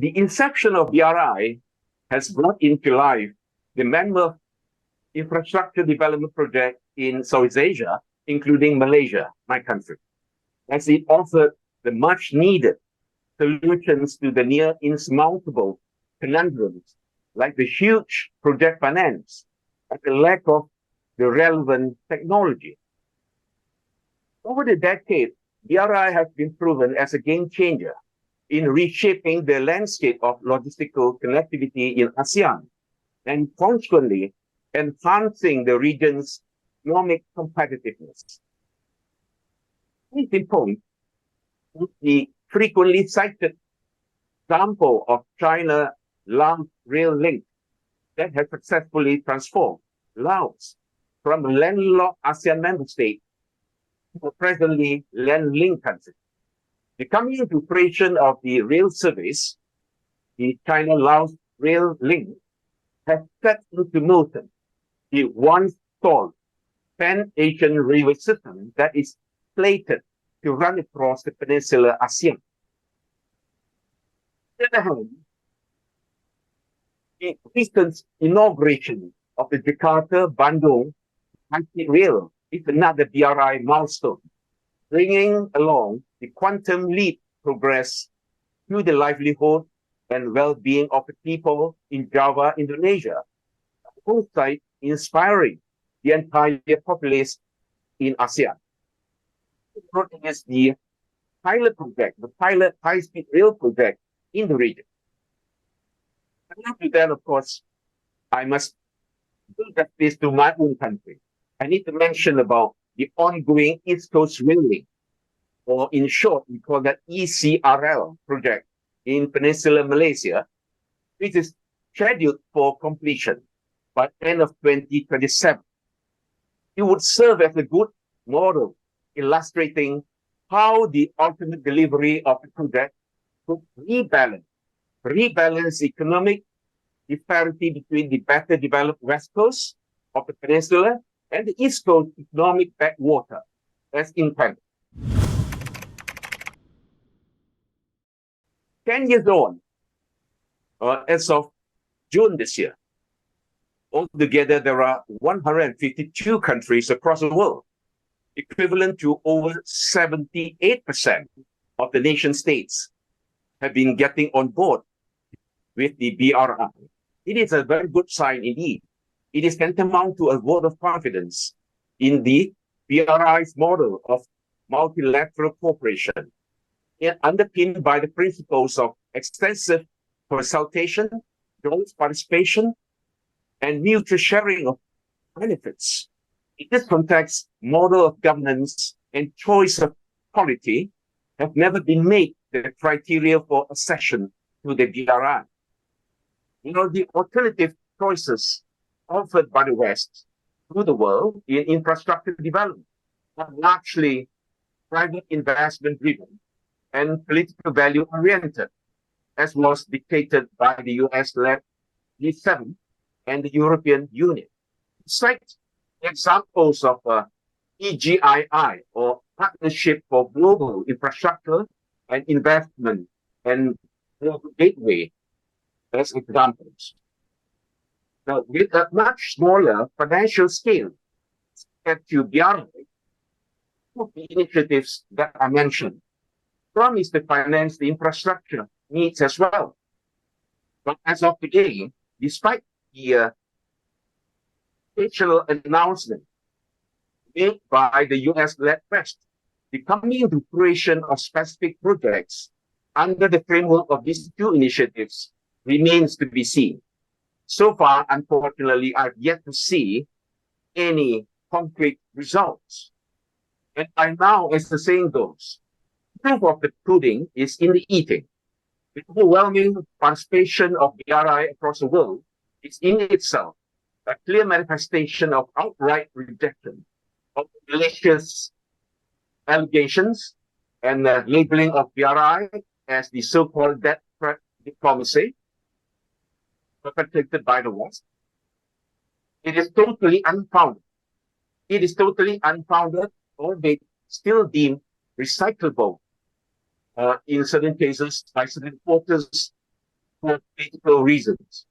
The inception of BRI has brought into life the mammoth infrastructure development project in Southeast Asia, including Malaysia, my country, as it offered the much-needed solutions to the near insurmountable conundrums like the huge project finance and the lack of the relevant technology. Over the decade, BRI has been proven as a game changer in reshaping the landscape of logistical connectivity in ASEAN and consequently enhancing the region's economic competitiveness. Case in point, the frequently cited example of China-Laos rail link that has successfully transformed Laos from a landlocked ASEAN member state to a presently land-linked country. The coming into operation of the rail service, the China-Laos rail link, has set into motion the once stalled Pan-Asian railway system that is slated to run across the peninsula ASEAN. On the other hand, the recent inauguration of the Jakarta-Bandung high-speed rail is another BRI milestone, bringing along the quantum leap progress to the livelihood and well-being of the people in Java, Indonesia, alongside inspiring the entire populace in ASEAN. It is the pilot project, the pilot high-speed rail project in the region. And after that, of course, I must do justice to my own country. I need to mention about the ongoing East Coast Railway, or in short, we call that ECRL project in Peninsular Malaysia, which is scheduled for completion by end of 2027. It would serve as a good model illustrating how the ultimate delivery of the project could rebalance economic disparity between the better developed west coast of the peninsula and the east coast economic backwater as intended. 10 years on, as of June this year, altogether there are 152 countries across the world, equivalent to over 78% of the nation states have been getting on board with the BRI. It is a very good sign indeed. It is tantamount to a vote of confidence in the BRI's model of multilateral cooperation, underpinned by the principles of extensive consultation, joint participation, and mutual sharing of benefits. In this context, model of governance and choice of polity have never been made the criteria for accession to the BRI. The alternative choices offered by the West to the world in infrastructure development are largely private investment driven and political value oriented, as was dictated by the US-led G7 and the European Union. Cite examples of EGII, or Partnership for Global Infrastructure and Investment, and Global Gateway as examples. Now, with a much smaller financial scale compared to BRI, two of the initiatives that I mentioned promise to finance the infrastructure needs as well. But as of today, despite the official announcement made by the US-led West, the coming into fruition of specific projects under the framework of these two initiatives remains to be seen. So far, unfortunately, I've yet to see any concrete results. And by now, as the saying goes, proof of the pudding is in the eating. The overwhelming participation of BRI across the world is in itself a clear manifestation of outright rejection of malicious allegations and labeling of BRI as the so-called death threat diplomacy perpetrated by the West. It is totally unfounded. It is totally unfounded, or they still deemed recyclable in certain cases by certain quarters for political reasons.